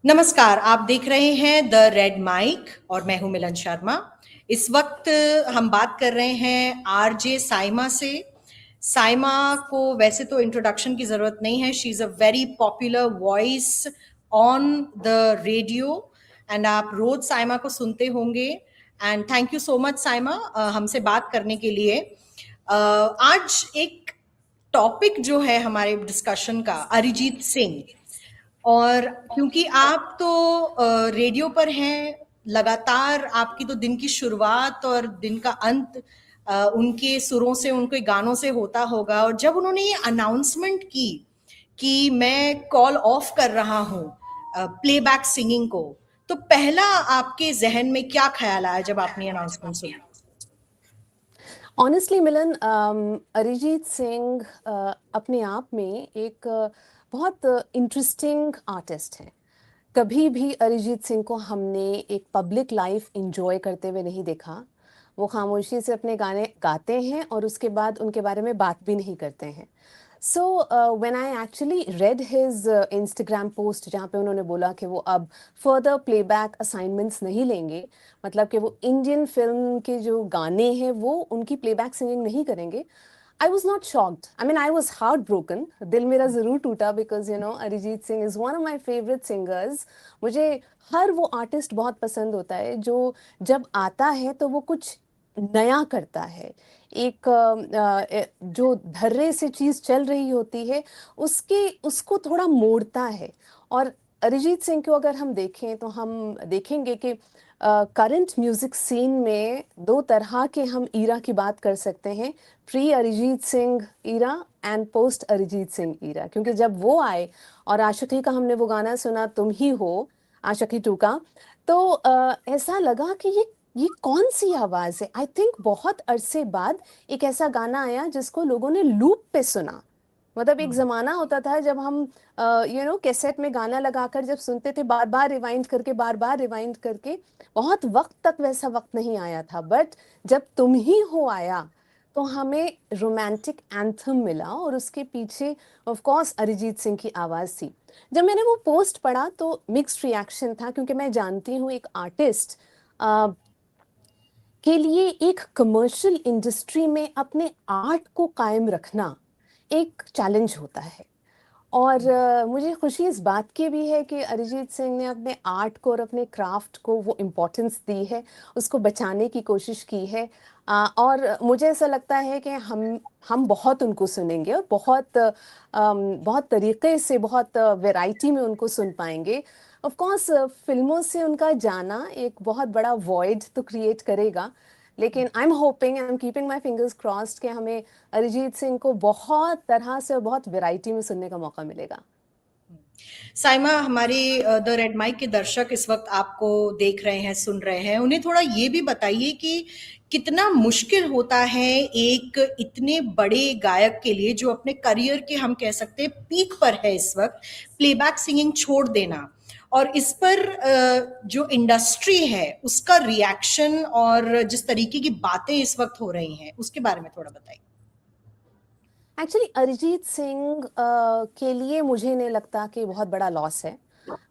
नमस्कार, आप देख रहे हैं द रेड माइक और मैं हूं मिलन शर्मा। इस वक्त हम बात कर रहे हैं आरजे साइमा से। साइमा को वैसे तो इंट्रोडक्शन की जरूरत नहीं है, she is a very popular voice on the radio and आप रोज साइमा को सुनते होंगे। And thank you so much Saima हमसे बात करने के लिए। आज एक टॉपिक जो है हमारे डिस्कशन का अरिजीत सिंह, और क्योंकि आप तो रेडियो पर हैं लगातार, आपकी तो दिन की शुरुआत और दिन का अंत उनके सुरों से, उनके गानों से होता होगा। और जब उन्होंने ये अनाउंसमेंट की कि मैं कॉल ऑफ कर रहा हूँ प्लेबैक सिंगिंग को, तो पहला आपके जहन में क्या ख्याल आया जब आपने अनाउंसमेंट सुना? ऑनेस्टली मिलन, अरिजीत सिंह अपने आप में एक बहुत इंटरेस्टिंग आर्टिस्ट है। कभी भी अरिजीत सिंह को हमने एक पब्लिक लाइफ एंजॉय करते हुए नहीं देखा। वो खामोशी से अपने गाने गाते हैं और उसके बाद उनके बारे में बात भी नहीं करते हैं। So when I actually read his Instagram post जहाँ पे उन्होंने बोला कि वो अब फर्दर प्लेबैक असाइनमेंट्स नहीं लेंगे, मतलब कि वो इंडियन फिल्म के जो गाने हैं वो उनकी प्लेबैक सिंगिंग नहीं करेंगे। I was not shocked. I mean, I was heartbroken. दिल मेरा ज़रूर टूटा because you know Arijit Singh is one of my favorite singers. मुझे हर वो आर्टिस्ट बहुत पसंद होता है जो जब आता है तो वो कुछ नया करता है। एक जो धर्रे से चीज़ चल रही होती है उसके उसको थोड़ा मोड़ता है। और अरिजीत सिंह को अगर हम देखें तो हम देखेंगे कि करंट म्यूजिक सीन में दो तरह के हम ईरा की बात कर सकते हैं, pre Arijit Singh era and post Arijit Singh era. क्योंकि जब वो आए और आशिकी का हमने वो गाना सुना तुम ही हो, आशिकी 2 का, तो ऐसा लगा कि ये कौन सी आवाज है। आई थिंक बहुत अरसे बाद एक ऐसा गाना आया जिसको लोगों ने लूप पे सुना। मतलब एक जमाना होता था जब हम कैसेट में गाना लगाकर जब सुनते थे, बार बार रिवाइंड करके, बार बार रिवाइंड करके। बहुत वक्त तक वैसा वक्त नहीं आया था, बट जब तुम ही हो आया तो हमें रोमांटिक एंथम मिला और उसके पीछे ऑफ कोर्स अरिजीत सिंह की आवाज थी। जब मैंने वो पोस्ट पढ़ा तो मिक्स्ड रिएक्शन था, क्योंकि मैं जानती हूँ एक आर्टिस्ट के लिए एक कमर्शियल इंडस्ट्री में अपने आर्ट को कायम रखना एक चैलेंज होता है। और मुझे खुशी इस बात की भी है कि अरिजीत सिंह ने अपने आर्ट को और अपने क्राफ्ट को वो इम्पोर्टेंस दी है, उसको बचाने की कोशिश की है। और मुझे ऐसा लगता है कि हम बहुत उनको सुनेंगे और बहुत तरीके से, बहुत वैरायटी में उनको सुन पाएंगे। ऑफ कोर्स फिल्मों से उनका जाना एक बहुत बड़ा वॉइड तो क्रिएट करेगा, लेकिन I am hoping, I am keeping my fingers crossed कि हमें अरिजीत सिंह को बहुत तरह से और बहुत वैरायटी में सुनने का मौका मिलेगा। साइमा, हमारे द रेड माइक के दर्शक इस वक्त आपको देख रहे हैं, सुन रहे हैं, उन्हें थोड़ा ये भी बताइए कि कितना मुश्किल होता है एक इतने बड़े गायक के लिए जो अपने करियर के, हम कह सकते हैं, पीक पर है इस वक्त, प्लेबैक सिंगिंग छोड़ देना। और इस पर जो इंडस्ट्री है उसका रिएक्शन और जिस तरीके की बातें इस वक्त हो रही हैं उसके बारे में थोड़ा बताइए। एक्चुअली अरिजीत सिंह के लिए मुझे नहीं लगता कि बहुत बड़ा लॉस है।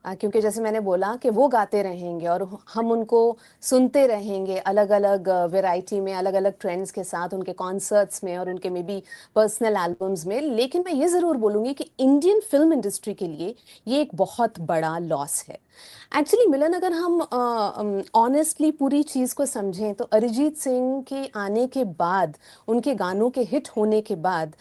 क्योंकि जैसे मैंने बोला कि वो गाते रहेंगे और हम उनको सुनते रहेंगे अलग अलग वैरायटी में, अलग अलग ट्रेंड्स के साथ, उनके कॉन्सर्ट्स में और उनके मे बी पर्सनल एल्बम्स में। लेकिन मैं ये ज़रूर बोलूँगी कि इंडियन फिल्म इंडस्ट्री के लिए ये एक बहुत बड़ा लॉस है। एक्चुअली मिलन, अगर हम ऑनेस्टली पूरी चीज़ को समझें तो अरिजीत सिंह के आने के बाद, उनके गानों के हिट होने के बाद,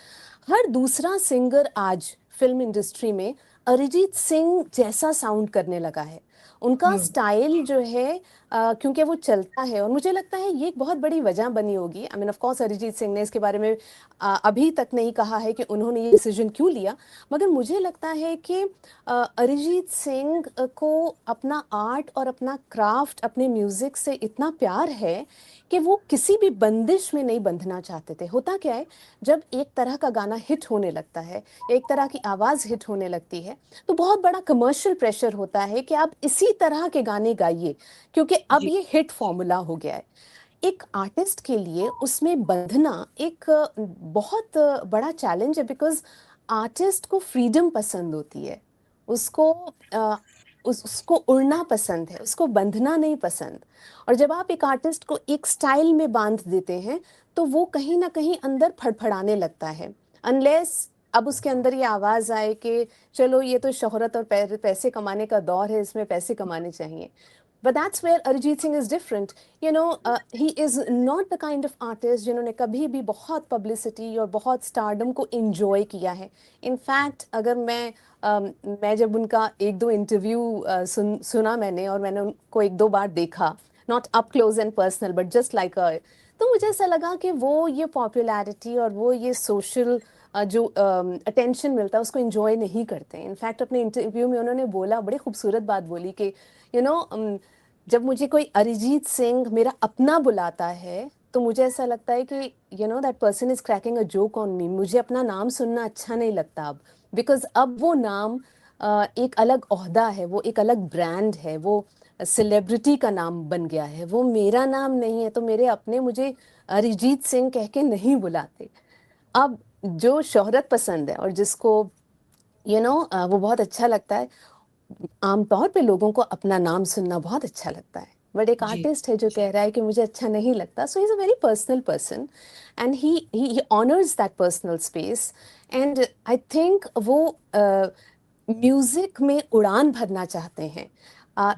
हर दूसरा सिंगर आज फिल्म इंडस्ट्री में अरिजीत सिंह जैसा साउंड करने लगा है। उनका स्टाइल जो है, क्योंकि वो चलता है, और मुझे लगता है ये एक बहुत बड़ी वजह बनी होगी। I mean of course Arijit Singh ने इसके बारे में अभी तक नहीं कहा है कि उन्होंने ये डिसीजन क्यों लिया, मगर मुझे लगता है कि अरिजीत सिंह को अपना आर्ट और अपना क्राफ्ट, अपने म्यूजिक से इतना प्यार है कि वो किसी भी बंदिश में नहीं बंधना चाहते थे। होता क्या है, जब एक तरह का गाना हिट होने लगता है, एक तरह की आवाज़ हिट होने लगती है, तो बहुत बड़ा कमर्शियल प्रेशर होता है कि आप इसी तरह के गाने गाइए, क्योंकि अब जी। ये हिट फॉर्मूला हो गया है। एक आर्टिस्ट के लिए उसमें बंधना एक बहुत बड़ा चैलेंज है, बिकॉज आर्टिस्ट को फ्रीडम पसंद होती है। उसको उसको उड़ना पसंद है, उसको बंधना नहीं पसंद। और जब आप एक आर्टिस्ट को एक स्टाइल में बांध देते हैं तो वो कहीं ना कहीं अंदर फड़फड़ाने लगता है, अनलेस अब उसके अंदर ये आवाज आए कि चलो ये तो शोहरत और पैसे कमाने का दौर है, इसमें पैसे कमाने चाहिए। But that's where Arijit Singh is different. He is not the kind of artist जिन्होंने कभी भी बहुत publicity और बहुत stardom को enjoy किया है. In fact, अगर मैं जब उनका एक दो इंटरव्यू सुना मैंने, और मैंने उनको एक दो बार देखा, not up close and personal but just like a, तो मुझे ऐसा लगा कि वो ये पॉपुलैरिटी और वो ये सोशल जो अटेंशन मिलता है उसको एंजॉय नहीं करते। इनफैक्ट अपने इंटरव्यू में उन्होंने बोला, बड़ी खूबसूरत बात बोली कि यू नो जब मुझे कोई अरिजीत सिंह मेरा अपना बुलाता है तो मुझे ऐसा लगता है कि that person is cracking a joke on me, मुझे अपना नाम सुनना अच्छा नहीं लगता अब, बिकॉज अब वो नाम एक अलग ओहदा है, वो एक अलग ब्रांड है, वो सेलिब्रिटी का नाम बन गया है, वो मेरा नाम नहीं है। तो मेरे अपने मुझे अरिजीत सिंह कह के नहीं बुलाते। अब जो शोहरत पसंद है और जिसको वो बहुत अच्छा लगता है, आमतौर पे लोगों को अपना नाम सुनना बहुत अच्छा लगता है। बट एक जी आर्टिस्ट है जो कह रहा है कि मुझे अच्छा नहीं लगता, so he is a very personal person and he honours that personal space. And I think वो म्यूजिक में उड़ान भरना चाहते हैं,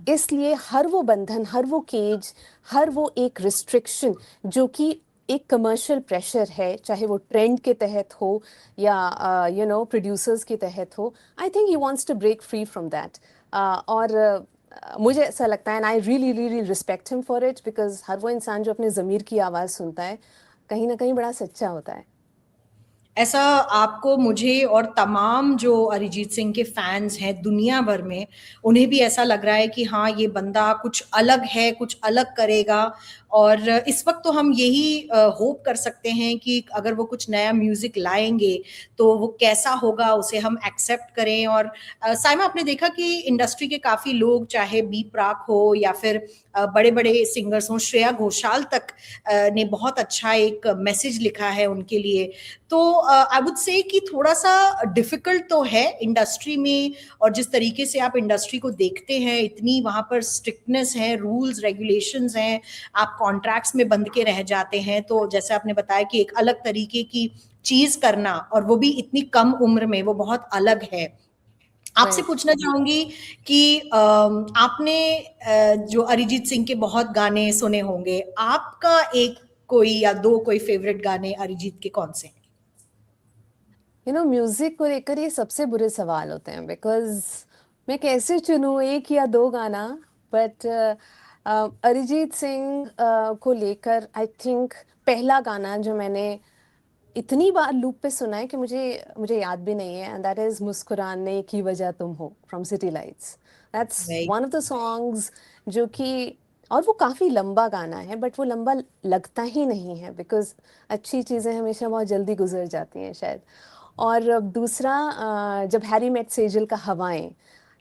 इसलिए हर वो बंधन, हर वो केज, हर वो एक रिस्ट्रिक्शन जो कि एक कमर्शियल प्रेशर है, चाहे वो ट्रेंड के तहत हो या प्रोड्यूसर्स के तहत हो, I think he wants to break free from that. और मुझे ऐसा लगता है, and I really really respect him for it, because हर वो इंसान जो अपने ज़मीर की आवाज़ सुनता है कहीं ना कहीं बड़ा सच्चा होता है। ऐसा आपको, मुझे और तमाम जो अरिजीत सिंह के फैंस हैं दुनिया भर में, उन्हें भी ऐसा लग रहा है कि हाँ, ये बंदा कुछ अलग है, कुछ अलग करेगा। और इस वक्त तो हम यही होप कर सकते हैं कि अगर वो कुछ नया म्यूजिक लाएंगे तो वो कैसा होगा, उसे हम एक्सेप्ट करें। और साइमा, आपने देखा कि इंडस्ट्री के काफी लोग, चाहे बी प्राक हो या फिर बड़े बड़े सिंगर्स हों, श्रेया घोषाल तक ने बहुत अच्छा एक मैसेज लिखा है उनके लिए। तो आई वुड से कि थोड़ा सा डिफिकल्ट तो है इंडस्ट्री में, और जिस तरीके से आप इंडस्ट्री को देखते हैं, इतनी वहां पर स्ट्रिक्टनेस है, रूल्स रेगुलेशंस हैं, आप कॉन्ट्रैक्ट्स में बंध के रह जाते हैं। तो जैसे आपने बताया कि एक अलग तरीके की चीज करना, और वो भी इतनी कम उम्र में, वो बहुत अलग है। आपसे Right. पूछना चाहूंगी कि आपने जो अरिजीत सिंह के बहुत गाने सुने होंगे, आपका एक कोई या दो कोई फेवरेट गाने अरिजीत के कौन से हैं? म्यूजिक को लेकर ये सबसे बुरे सवाल होते हैं, बिकॉज मैं कैसे चुनूं एक या दो गाना। बट अरिजीत सिंह को लेकर आई थिंक पहला गाना जो मैंने इतनी बार लूप पे सुना है कि मुझे मुझे याद भी नहीं है, एंड दैट इज मुस्कुराने की वजह तुम हो from city lights. That's Right. One of the songs जो कि, और वो काफी लंबा गाना है बट वो लंबा लगता ही नहीं है, बिकॉज अच्छी चीजें हमेशा बहुत जल्दी गुजर जाती हैं शायद। और दूसरा, जब हैरी मेट सेजल का हवाएं,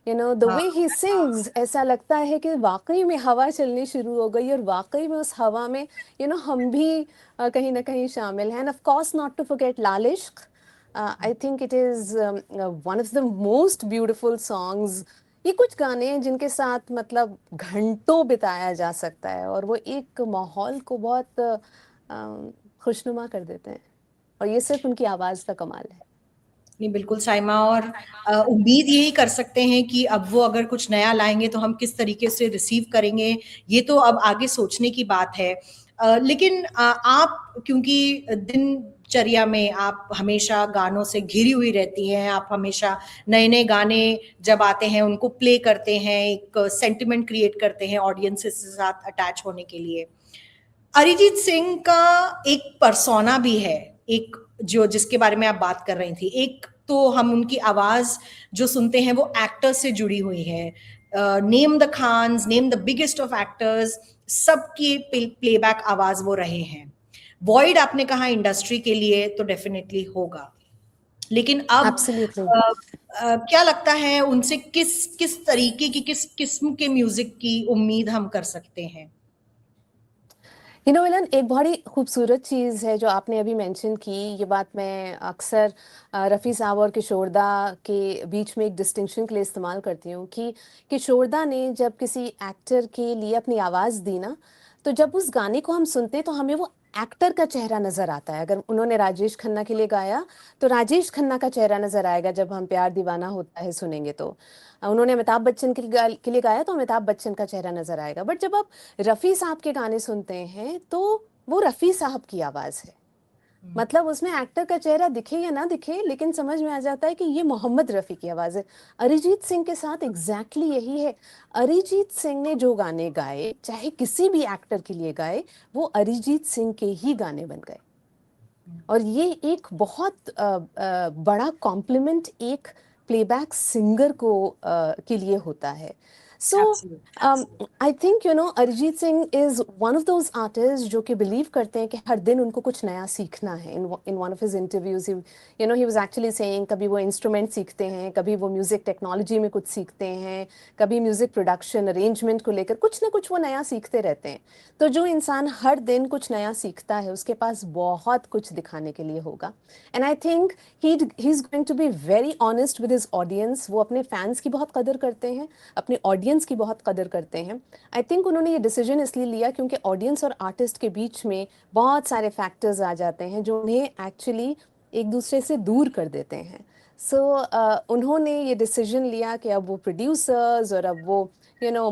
द हाँ, वे ही सिंग्स, ऐसा लगता है कि वाकई में हवा चलनी शुरू हो गई और वाकई में उस हवा में हम भी कहीं ना कहीं शामिल हैं। And of course not to forget Laal Ishq, I think it is one of the most beautiful songs. ये कुछ गाने हैं जिनके साथ मतलब घंटों बिताया जा सकता है और वो एक माहौल को बहुत खुशनुमा कर देते हैं, और ये सिर्फ उनकी आवाज का कमाल है। नहीं, बिल्कुल साइमा। और उम्मीद यही कर सकते हैं कि अब वो अगर कुछ नया लाएंगे तो हम किस तरीके से रिसीव करेंगे, ये तो अब आगे सोचने की बात है। लेकिन आप, क्योंकि दिनचर्या में आप हमेशा गानों से घिरी हुई रहती हैं, आप हमेशा नए नए गाने जब आते हैं उनको प्ले करते हैं, एक सेंटिमेंट क्रिएट करते हैं ऑडियंसेस के साथ अटैच होने के लिए। अरिजीत सिंह का एक पर्सोना भी है, एक जो जिसके बारे में आप बात कर रही थी। एक तो हम उनकी आवाज जो सुनते हैं वो एक्टर से जुड़ी हुई है। Name the Khans, name the biggest of actors, सबकी प्लेबैक आवाज वो रहे हैं। वॉइड आपने कहा इंडस्ट्री के लिए, तो डेफिनेटली होगा। लेकिन अब एब्सोल्युटली। क्या लगता है उनसे किस किस तरीके की, किस किस्म के म्यूजिक की उम्मीद हम कर सकते हैं? मिलन, एक बड़ी खूबसूरत चीज़ है जो आपने अभी मेंशन की। ये बात मैं अक्सर रफ़ी साहब और किशोरदा के बीच में एक डिस्टिंक्शन के लिए इस्तेमाल करती हूँ कि किशोरदा ने जब किसी एक्टर के लिए अपनी आवाज़ दी ना, तो जब उस गाने को हम सुनते हैं तो हमें वो एक्टर का चेहरा नज़र आता है। अगर उन्होंने राजेश खन्ना के लिए गाया तो राजेश खन्ना का चेहरा नज़र आएगा, जब हम प्यार दीवाना होता है सुनेंगे तो उन्होंने अमिताभ बच्चन के लिए गाया तो अमिताभ बच्चन का चेहरा नज़र आएगा। बट जब आप रफ़ी साहब के गाने सुनते हैं तो वो रफ़ी साहब की आवाज़ है। मतलब उसमें एक्टर का चेहरा दिखे या ना दिखे, लेकिन समझ में आ जाता है कि ये मोहम्मद रफ़ी की आवाज़ है। अरिजीत सिंह के साथ एग्जैक्टली यही है। अरिजीत सिंह ने जो गाने गाए, चाहे किसी भी एक्टर के लिए गाए, वो अरिजीत सिंह के ही गाने बन गए। और ये एक बहुत बड़ा कॉम्प्लीमेंट एक प्लेबैक सिंगर को के लिए होता है। So I think Arijit Singh is one of those artist जो कि बिलीव करते हैं कि हर दिन उनको कुछ नया सीखना है। In one of his interviews he was actually saying, कभी वो इंस्ट्रूमेंट सीखते हैं, कभी वो म्यूजिक टेक्नोलॉजी में कुछ सीखते हैं, कभी म्यूजिक प्रोडक्शन अरेंजमेंट को लेकर कुछ ना कुछ वो नया सीखते रहते हैं। तो जो इंसान हर दिन कुछ नया सीखता है उसके पास बहुत कुछ दिखाने के लिए होगा। And I think he is going to be very honest with his audience. वो अपने फैंस की बहुत कदर करते हैं, अपने ऑडियंस की बहुत कदर करते हैं। आई थिंक उन्होंने ये डिसीजन इसलिए लिया क्योंकि ऑडियंस और आर्टिस्ट के बीच में बहुत सारे फैक्टर्स आ जाते हैं जो उन्हें एक्चुअली एक दूसरे से दूर कर देते हैं। सो उन्होंने ये डिसीजन लिया कि अब वो प्रोड्यूसर्स और अब वो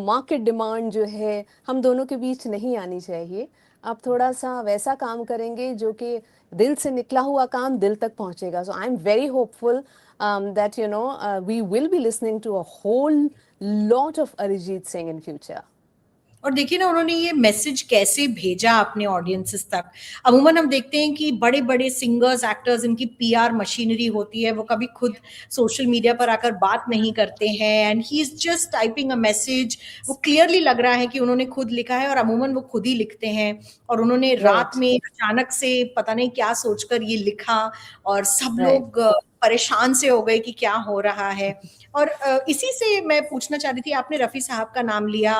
मार्केट डिमांड जो है हम दोनों के बीच नहीं आनी चाहिए। अब थोड़ा सा वैसा काम करेंगे जो कि दिल से निकला हुआ काम दिल तक पहुंचेगा। So I am very hopeful that we will be listening to a whole lot of Arijit Singh in future. और देखिए ना उन्होंने ये मैसेज कैसे भेजा अपने ऑडियंसेस तक। अमूमन हम देखते हैं कि बड़े बड़े सिंगर्स एक्टर्स, इनकी पीआर मशीनरी होती है, वो कभी खुद सोशल मीडिया पर आकर बात नहीं करते हैं, and he is just typing a message. वो क्लियरली लग रहा है कि उन्होंने खुद लिखा है, और अमूमन वो खुद ही लिखते हैं, और उन्होंने रात में अचानक से पता नहीं क्या सोचकर ये लिखा, और सब लोग परेशान से हो गए कि क्या हो रहा है। और इसी से मैं पूछना चाह रही थी, आपने रफ़ी साहब का नाम लिया,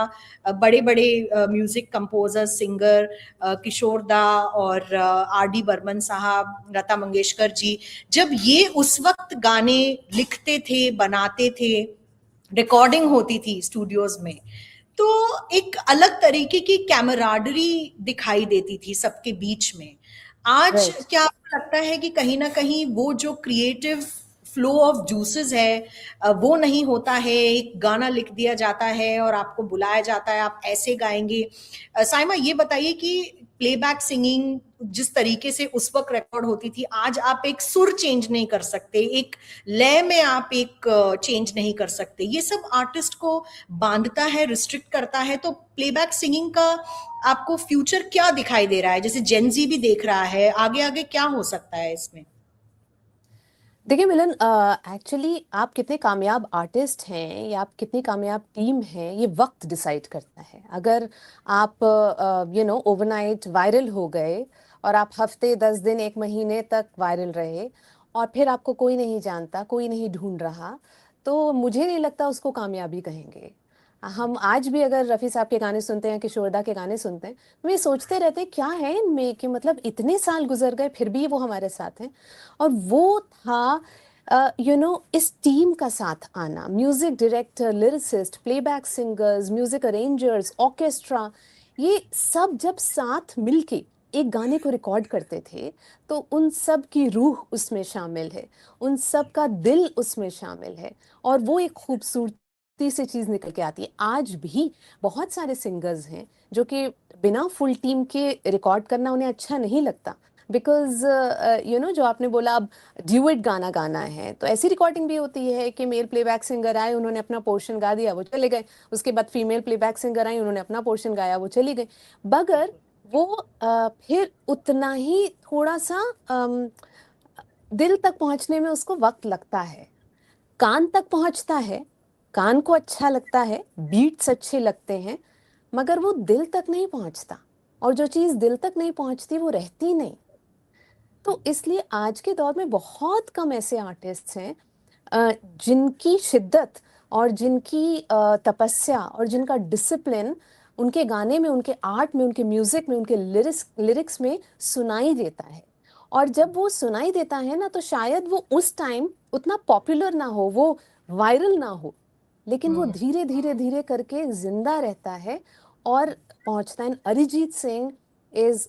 बड़े बड़े म्यूजिक कंपोजर सिंगर किशोर दा और आर डी बर्मन साहब, लता मंगेशकर जी, जब ये उस वक्त गाने लिखते थे, बनाते थे, रिकॉर्डिंग होती थी स्टूडियोज में, तो एक अलग तरीके की कैमराडरी दिखाई देती थी सबके बीच में। आज क्या आपको लगता है कि कहीं ना कहीं वो जो क्रिएटिव फ्लो ऑफ जूसेस है वो नहीं होता है? एक गाना लिख दिया जाता है और आपको बुलाया जाता है, आप ऐसे गाएंगे। साइमा, ये बताइए कि प्लेबैक सिंगिंग जिस तरीके से उस वक्त रिकॉर्ड होती थी, आज आप एक सुर चेंज नहीं कर सकते, एक लय में आप एक चेंज नहीं कर सकते। ये सब आर्टिस्ट को बांधता है, रिस्ट्रिक्ट करता है। तो प्लेबैक सिंगिंग का आपको फ्यूचर क्या दिखाई दे रहा है? जैसे जेनजी भी देख रहा है, आगे आगे क्या हो सकता है इसमें? देखिए मिलन, एक्चुअली आप कितने कामयाब आर्टिस्ट हैं या आप कितनी कामयाब टीम है, ये वक्त डिसाइड करता है। अगर आप ओवरनाइट वायरल हो गए और आप हफ्ते 10 दिन 1 महीने तक वायरल रहे और फिर आपको कोई नहीं जानता, कोई नहीं ढूंढ रहा, तो मुझे नहीं लगता उसको कामयाबी कहेंगे। हम आज भी अगर रफ़ी साहब के गाने सुनते हैं, किशोरदा के गाने सुनते हैं, वे सोचते रहते हैं क्या है इनमें कि मतलब इतने साल गुजर गए फिर भी वो हमारे साथ हैं। और वो था इस टीम का साथ आना, music director, lyricist, playback singers, music arrangers, orchestra, ये सब जब साथ मिलके एक गाने को रिकॉर्ड करते थे तो उन सब की रूह उसमें शामिल है, उन सब का दिल उसमें शामिल है, और वो एक खूबसूरती से चीज़ निकल के आती है। आज भी बहुत सारे सिंगर्स हैं जो कि बिना फुल टीम के रिकॉर्ड करना उन्हें अच्छा नहीं लगता, बिकॉज जो आपने बोला अब ड्यूएट गाना गाना है, तो ऐसी रिकॉर्डिंग भी होती है कि मेल प्लेबैक सिंगर आए, उन्होंने अपना पोर्शन गा दिया, वो चले गए। उसके बाद फीमेल प्लेबैक सिंगर आई, उन्होंने अपना पोर्शन गाया, वो चली गई। मगर वो फिर उतना ही थोड़ा सा दिल तक पहुंचने में उसको वक्त लगता है, कान तक पहुंचता है, कान को अच्छा लगता है, बीट्स अच्छे लगते हैं, मगर वो दिल तक नहीं पहुंचता। और जो चीज़ दिल तक नहीं पहुंचती वो रहती नहीं। तो इसलिए आज के दौर में बहुत कम ऐसे आर्टिस्ट्स हैं जिनकी शिद्दत और जिनकी तपस्या और जिनका डिसिप्लिन उनके गाने में, उनके आर्ट में, उनके म्यूजिक में, उनके लिरिक्स में सुनाई देता है। और जब वो सुनाई देता है ना, तो शायद वो उस टाइम उतना पॉपुलर ना हो, वो वायरल ना हो, लेकिन वो धीरे धीरे धीरे करके जिंदा रहता है और पहुंचता है। Arijit Singh is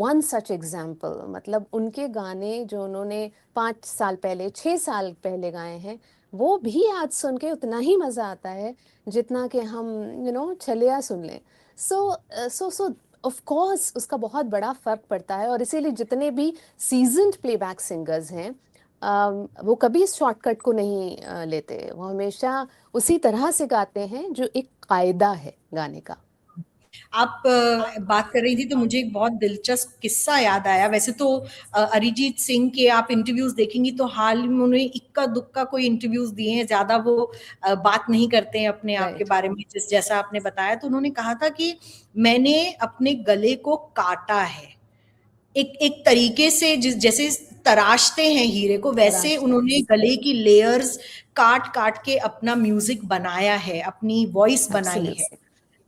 one such example. मतलब उनके गाने जो उन्होंने 5 साल पहले, 6 साल पहले गाए हैं, वो भी आज सुन के उतना ही मजा आता है जितना कि हम छलिया सुन लें। सो ऑफ कोर्स उसका बहुत बड़ा फर्क पड़ता है, और इसीलिए जितने भी सीजन्ड प्लेबैक सिंगर्स हैं, वो कभी इस शॉर्टकट को नहीं लेते। वो हमेशा उसी तरह से गाते हैं जो एक कायदा है गाने का। आप बात कर रही थी तो मुझे एक बहुत दिलचस्प किस्सा याद आया। वैसे तो अरिजीत सिंह के आप इंटरव्यूज देखेंगी तो हाल ही में उन्होंने इक्का दुक्का कोई इंटरव्यूज दिए हैं, ज्यादा वो बात नहीं करते हैं अपने आप के राइट। बारे में, जैसा आपने बताया। तो उन्होंने कहा था कि मैंने अपने गले को काटा है, एक एक तरीके से, जैसे तराशते हैं हीरे को, वैसे तराशते हैं। उन्होंने गले की लेयर्स काट काट के अपना म्यूजिक बनाया है, अपनी वॉइस बनाई है। एब्सोल्युटली।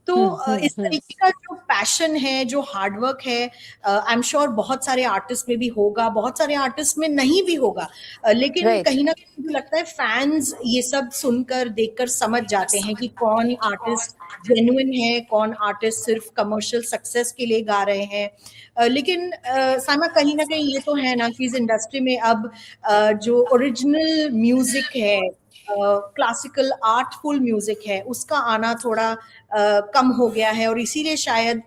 तो इस हम्म। तरीके का जो पैशन है, जो हार्डवर्क है, आई एम श्योर बहुत सारे आर्टिस्ट में भी होगा, बहुत सारे आर्टिस्ट में नहीं भी होगा। लेकिन राइट। कहीं ना कहीं मुझे लगता है फैंस ये सब सुनकर, देखकर समझ जाते हैं कि कौन आर्टिस्ट जेन्युइन है, कौन आर्टिस्ट सिर्फ कमर्शियल सक्सेस के लिए गा रहे हैं। लेकिन सामा, कहीं ना कहीं ये तो है ना कि इस इंडस्ट्री में अब जो ओरिजिनल म्यूजिक है, क्लासिकल आर्टफुल म्यूजिक है, उसका आना थोड़ा कम हो गया है, और इसीलिए शायद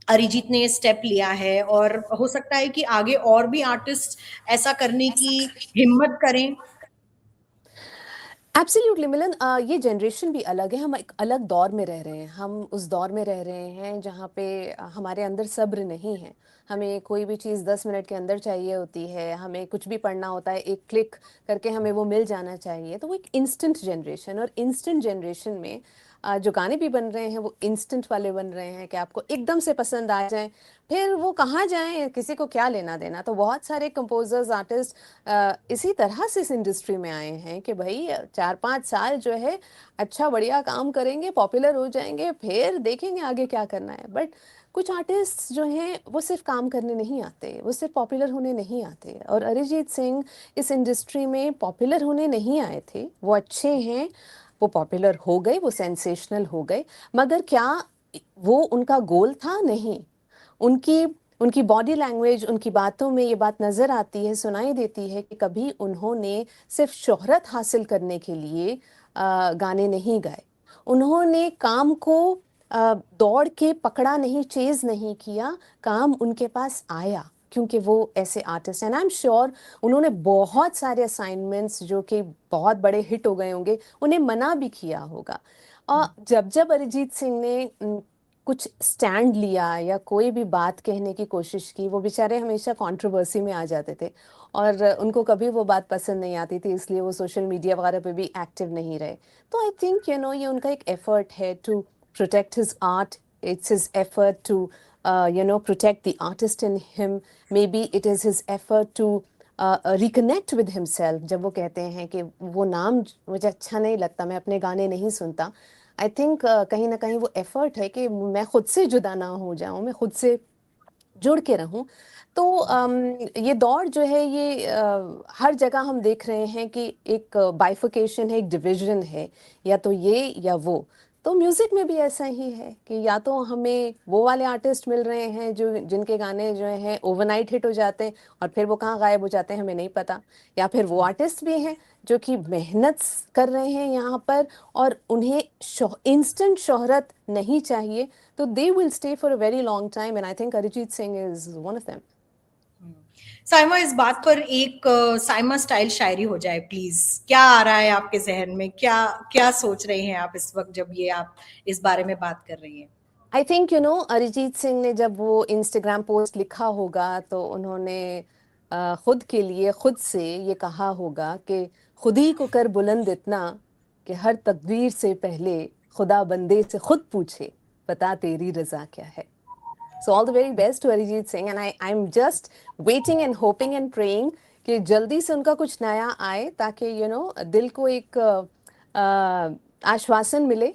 अरिजीत ने स्टेप लिया है। और हो सकता है कि आगे और भी आर्टिस्ट ऐसा करने की हिम्मत करें। एब्सोल्युटली मिलन, ये जनरेशन भी अलग है। हम एक अलग दौर में रह रहे हैं। हम उस दौर में रह रहे हैं जहाँ पे हमारे अंदर सब्र नहीं है। हमें कोई भी चीज़ 10 मिनट के अंदर चाहिए होती है। हमें कुछ भी पढ़ना होता है, एक क्लिक करके हमें वो मिल जाना चाहिए। तो वो एक इंस्टेंट जनरेशन, और इंस्टेंट जनरेशन में जो गाने भी बन रहे हैं वो इंस्टेंट वाले बन रहे हैं कि आपको एकदम से पसंद आ जाए, फिर वो कहाँ जाएं, किसी को क्या लेना देना। तो बहुत सारे कंपोजर्स, आर्टिस्ट इसी तरह से इस इंडस्ट्री में आए हैं कि भाई 4-5 साल जो है अच्छा बढ़िया काम करेंगे, पॉपुलर हो जाएंगे, फिर देखेंगे आगे क्या करना है। बट कुछ आर्टिस्ट जो हैं वो सिर्फ काम करने नहीं आते, वो सिर्फ पॉपुलर होने नहीं आते। और अरिजीत सिंह इस इंडस्ट्री में पॉपुलर होने नहीं आए थे। वो अच्छे हैं, वो पॉपुलर हो गए, वो सेंसेशनल हो गए, मगर क्या वो उनका गोल था? नहीं। उनकी उनकी बॉडी लैंग्वेज, उनकी बातों में ये बात नजर आती है, सुनाई देती है कि कभी उन्होंने सिर्फ शोहरत हासिल करने के लिए गाने नहीं गाए। उन्होंने काम को दौड़ के पकड़ा नहीं, चेज नहीं किया। काम उनके पास आया क्योंकि वो ऐसे आर्टिस्ट हैं। आई एम श्योर उन्होंने बहुत सारे असाइनमेंट्स जो कि बहुत बड़े हिट हो गए होंगे, उन्हें मना भी किया होगा। और जब जब अरिजीत सिंह ने कुछ स्टैंड लिया या कोई भी बात कहने की कोशिश की, वो बेचारे हमेशा कंट्रोवर्सी में आ जाते थे, और उनको कभी वो बात पसंद नहीं आती थी, इसलिए वो सोशल मीडिया वगैरह पे भी एक्टिव नहीं रहे। तो आई थिंक ये उनका एक एफर्ट है to protect his art. It's his effort to protect the artist in him. Maybe it is his effort to reconnect with himself. जब वो कहते हैं कि वो नाम मुझे अच्छा नहीं लगता, मैं अपने गाने नहीं सुनता, आई थिंक कहीं ना कहीं वो एफर्ट है कि मैं खुद से जुदा ना हो जाऊं, मैं खुद से जुड़ के रहूं। तो ये दौर जो है, ये हर जगह हम देख रहे हैं कि एक बाइफिकेशन है, एक डिवीजन है, या तो ये या वो। तो म्यूजिक में भी ऐसा ही है कि या तो हमें वो वाले आर्टिस्ट मिल रहे हैं जो जिनके गाने जो हैं ओवरनाइट हिट हो जाते हैं और फिर वो कहाँ गायब हो जाते हैं हमें नहीं पता, या फिर वो आर्टिस्ट भी हैं जो कि मेहनत कर रहे हैं यहाँ पर और उन्हें इंस्टेंट शोहरत नहीं चाहिए, तो they will stay for a very long time, and I think Arijit Singh is one of them. Saima, इस बात पर एक साइमा स्टाइल शायरी हो जाए प्लीज। क्या आ रहा है आपके जहन में, क्या क्या सोच रहे हैं आप इस वक्त जब ये आप इस बारे में बात कर रही हैं? आई थिंक अरिजीत सिंह ने जब वो इंस्टाग्राम पोस्ट लिखा होगा तो उन्होंने खुद के लिए खुद से ये कहा होगा कि खुद ही को कर बुलंद इतना कि हर तकदीर से पहले खुदा बंदे से खुद पूछे बता तेरी रजा क्या है। So all the very best to Arijit Singh, and I'm just waiting and hoping and praying कि जल्दी से उनका कुछ नया आए ताकि दिल को एक आश्वासन मिले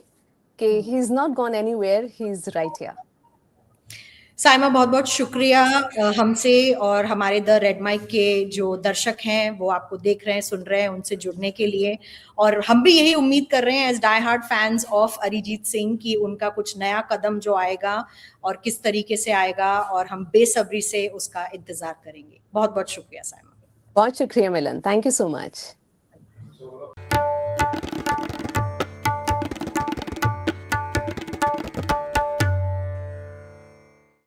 कि he is not gone anywhere, he is right here. Saima, बहुत बहुत शुक्रिया हमसे और हमारे द रेड माइक के जो दर्शक हैं वो आपको देख रहे हैं, सुन रहे हैं, उनसे जुड़ने के लिए। और हम भी यही उम्मीद कर रहे हैं as die hard fans of Arijit Singh कि उनका कुछ नया कदम जो आएगा और किस तरीके से आएगा, और हम बेसब्री से उसका इंतजार करेंगे। बहुत बहुत शुक्रिया साइमा। बहुत शुक्रिया मिलन, थैंक यू सो मच।